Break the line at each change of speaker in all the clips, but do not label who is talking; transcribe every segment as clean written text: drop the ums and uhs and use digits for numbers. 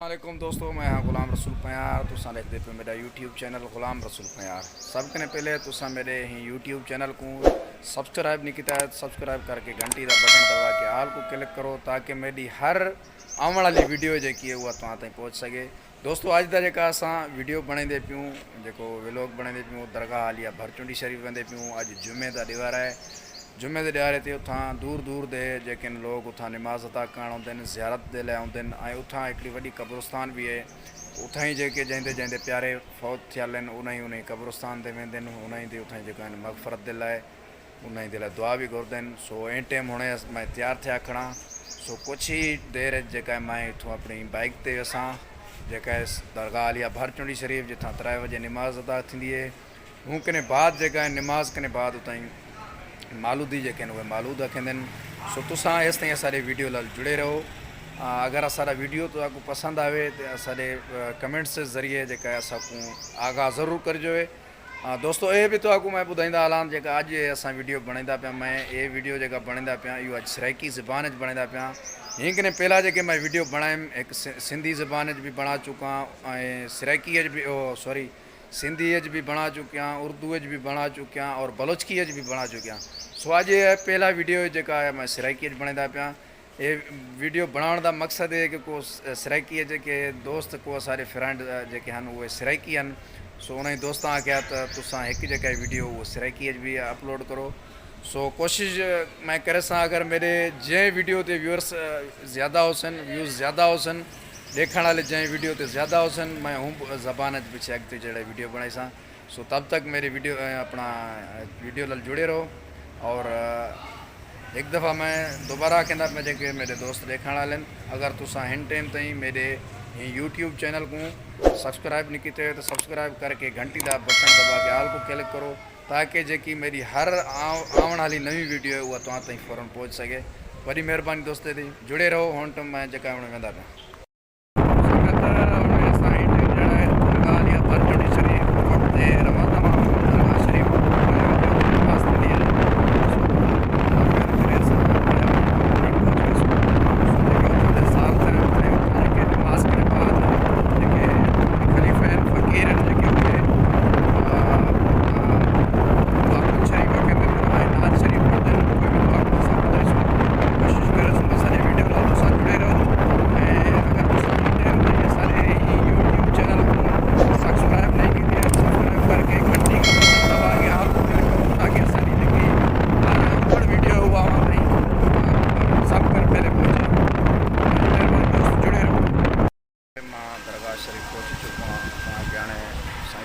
वालेकुम दोस्तों, मैं हाँ गुलाम रसूल प्यार। तुसा देखते पे मेरा यूट्यूब चैनल गुलाम रसूल प्यार। सब कने पहले तुसा मेरे ही यूट्यूब चैनल को सब्सक्राइब नहीं किया है, सब्सक्राइब करके घंटी का बटन दबा के आल को क्लिक करो ताकि मेरी हर आने वाली वीडियो जी है वह तुम ताईं पहुँच सके। दोस्तों अज का जेका असां वीडियो बनाते पियूँ, जो व्लॉग बनाते पियूँ, दरगाह आलिया भरचुंडी शरीफ वेंदे पियूँ। अज जुमे का ॾिवार है। जुमे के ॾियारे ते उतां दूर दूर दे जेके लोग उतां नमाज़ अदा करण आते हैं, ज़ियारत के लिए आते हैं। उतां हिकिड़ी वॾी कब्रस्तान भी है। उतां ही जेके जैंदे जैंदे प्यारे फौत थियल आहिनि उन ही कब्रस्तान ते वेंदे आहिनि। उन ते उतां जेका आहिनि मग़फ़रत जे लाइ उन जे लाइ दुआ भी घुरंदा आहिनि। सो एं टाइम हुणे मैं तैयार थिया खड़ा। सो कुछ ही देर जेका मैं इथों अपनी बाइक ते असां जेका दरगाह आलिया भरचुंडी शरीफ जिथां 3 बजे नमाज़ अदा थींदी है। हूँ कने बाद जेका नमाज़ कने बाद उतां मालूदी जेके उहे मालूद रखंदे आहिनि। सो तुसां हेसि ताईं असांजे वीडियो लाल जुड़े रहो। अगर असांजा वीडियो तव्हांखे पसंद आवे तो असांजे कमेंट्स के ज़रिए जेका असांखू आगाह ज़रूर करिजो। दोस्तों ये भी तव्हांखे मैं ॿुधाईंदा हलां जेका अॼु असां वीडियो बणाईंदा पिया। मैं ये वीडियो जेका बणाईंदा पिया इहो अॼु सराइकी ज़बान च बणाईंदा पिया। हीअं कने पहिला जेके मैं वीडियो बणायमि हिकु सिंधी ज़बान च भी बणा चुका ऐं सराइकी च भी सॉरी सिंधी च भी बना चुकिया, उर्दू च भी बना चुकिया और बलोचकी च भी बना चुकिया। सो अज पहला वीडियो जेका है मैं सराइकी बनाता पाया। ये वीडियो बनाने का मकसद है कि को सराइकी जेके दोस्त को सारे फ्रेंड जेके हैं वो सराइकी हैं। सो उन्हें दोस्त आख्या तो तुसा एक जगह वीडियो वो सराइकी भी अपलोड करो। सो कोशिश मैं करे सा अगर मेरे जै वीडियो ते व्यूअर्स ज़्यादा होसन, व्यूज़ ज़्यादा होसन, देखने वाले जै वीडियो ते ज़्यादा होसन, मैं हूँ ज़बान पीछे अगते जड़े वीडियो बनाई सा। सो तब तक मेरे वीडियो अपना वीडियो लाल जुड़े रहो। और एक दफ़ा मैं दोबारा कहना मैं जेके मेरे दोस्त देखने वाले अगर तुसा हिन टाइम ताईं मेरे यूट्यूब चैनल को सब्सक्राइब नहीं किए तो सब्सक्राइब करके घंटी का बटन दबा के आल को क्लिक करो ताकि जेकी मेरी हर आने वाली नवी वीडियो है वह तुम ताईं फ़ौरन पहुँच सके। बड़ी मेहरबानी दोस्तों थी जुड़े रहो। हुन तो मैं जेका उन्हें वेंदा पिया।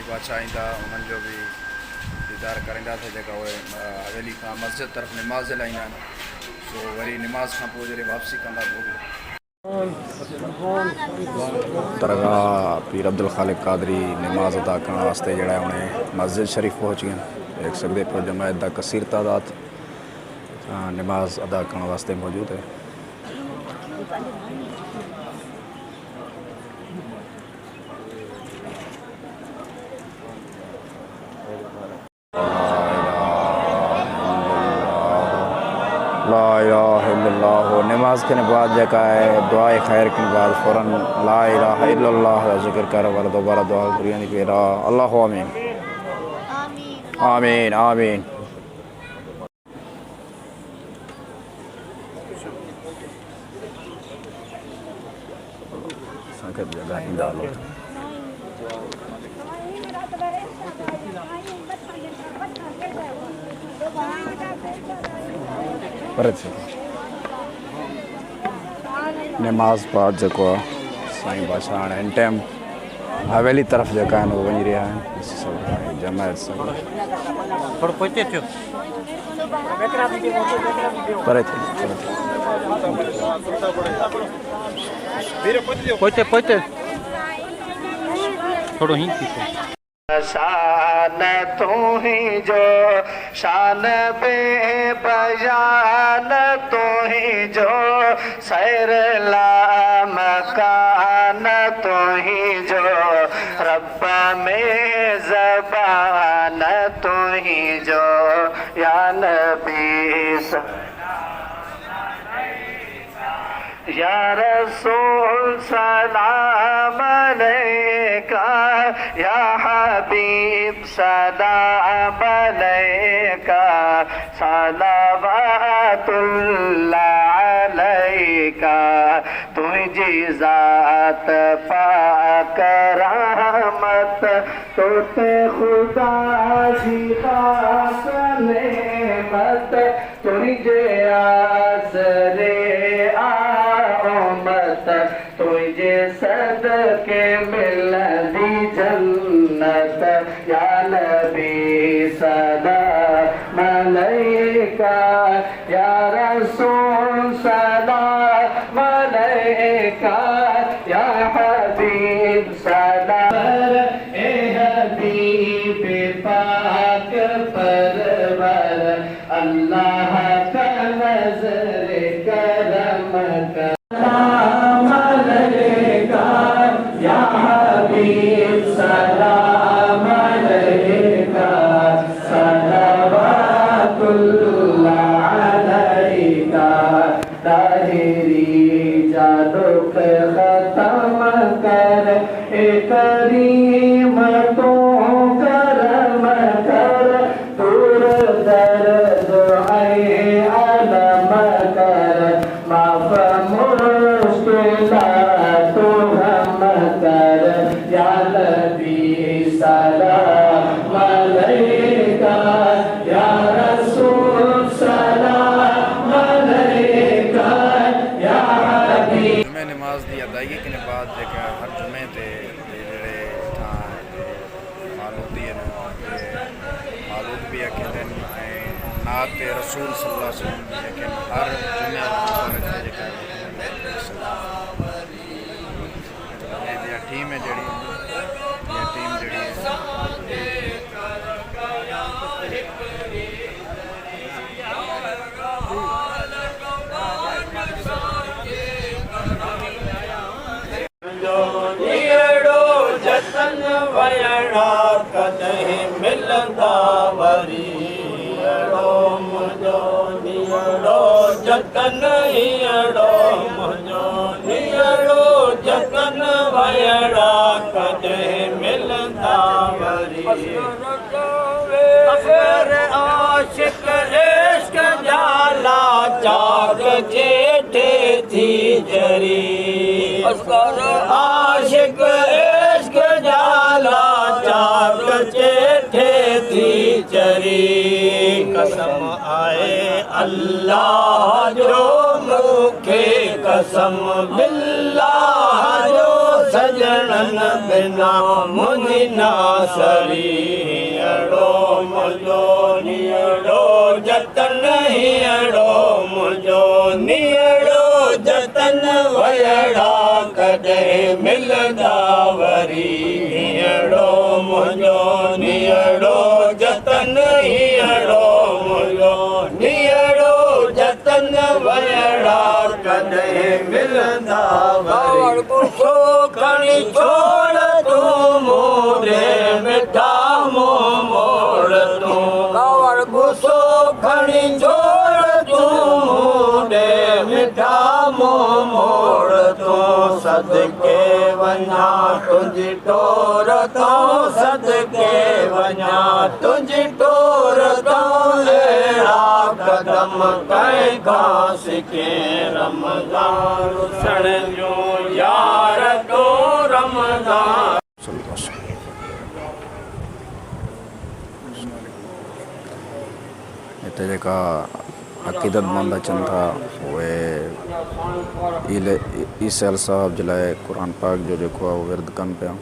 बादशाह ईंदा उन्हनि जो भी दीदार कराईंदासीं जेका उहे हवेली खां मस्जिद तरफ़ नमाज़ लाइ ईंदा आहिनि। सो वरी नमाज़ खां पोइ जॾहिं वापसी कंदा दरगाह पीर अब्दुल खालिक कादरी नमाज अदा करने वास्ते जड़ा उन्हें मस्जिद शरीफ पहुँच गए। देख सकते हो जमायत का कसीर तादाद नमाज अदा करने वास्ते मौजूद है। ला इलाहा इल्लल्लाह नमाज के बाद जका है दुआ खैर के बाद फ़ौरन ला इलाहा इल्लल्लाह का जिक्र कर वाला दोबारा दुआ करिए कि अल्लाह आमीन आमीन आमीन। संकट जगह इंदालो नमाज बाद जो साईं बादशाह इन टाइम हवेली तरफ जेका वो वही रहा है जमायत सब थोड़ा ही शान तू ही जो शान बे बयान तू ही जो सैर ला मकान तू ही जो रब में ज़बान तू ही जो या नबी
या रसूल सलाम अलैका, या हबीब सलाम अलैका, सलावतुल्लाह अलैका। तुझी जात पाक रहमत, तोते खुदा जी खास नेमत, तुझे आसरे आमत, तुझे सदके मिलदी जन्नत। या नबी सलाम अलैका, या रसूल सलाम अलैका, या हबीब सलाम। ए हबीब पाक परवर, अल्लाह का नजर करम का। सलाम अलैका, या हबीब सलाम अलैका, सलावतुल्लाह अलैका। ताहिरी जादुक खत्म कर, ए करीम तो करम कर, दूर दर्द आए अलम कर, माफ मुश्किलात हम कर। या नबी सलाम अलैका, या रसूल सलाम अलैका, या हबीब।
जुमे नमाज की अदायगी के बाद जेका हर जुमे ते जेड़े इत्थां मालूदी मालूद भी अकेले नात रसूल सल्लल्लाहु अलैहि वसल्लम लेकिन हर जुमे टीम है जड़ी टीम जड़ी
जतन वयड़ा कदे मिलंदा वरी, अड़ो मुझो नियड़ो जतन हियड़ो मुझो नियड़ो जतन वयड़ा कदे मिलंदा वरी। असर आशिक इश्क जाला जाग जेठे थी जरी, असर आशिक इश्क जाला जाग जेठे थी जरी। कसम आए अल्लाह जो मुखे कसम बिल्लाह जो सजणन बिना मुझी नासरी। अड़ो मुझो नियड़ो जतन हियड़ो मुझो नियड़ो जतन वयड़ा कदे मिलंदा वरी। नियड़ो मुझो नियड़ो जतन हियड़ो मुझो नियड़ो जतन वयड़ा कदे मिलंदा वरी। पुछो खणी छोड़ तू मूरे मिठा मुंह मोड़ तू, कावड़ गुस्सो खणी छोड़ तू मूरे मिठा मुंह मोड़ तू। सदके वञा तुझी टोर तो, सदके वञा तुझी टोर तो, अहिड़ा कदम कंहिं खां सिखे रमज़ान सण जो यार तो रमज़ान।
हिते जेका अक़ीदतमंद अचनि था उहे ईसल साहब जे लाइ क़ुर पाक जो जेको आहे उहो विर्द कनि पिया।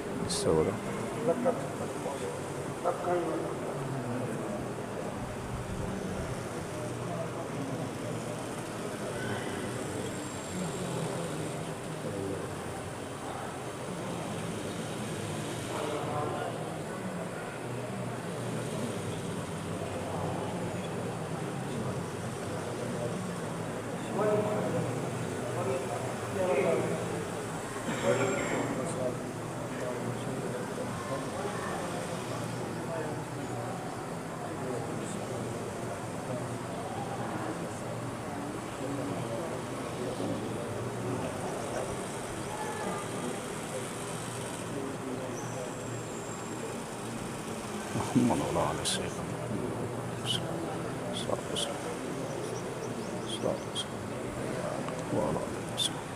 محمد وعلى آل سيدنا محمد صلى الله عليه وسلم وعلى آله وسلم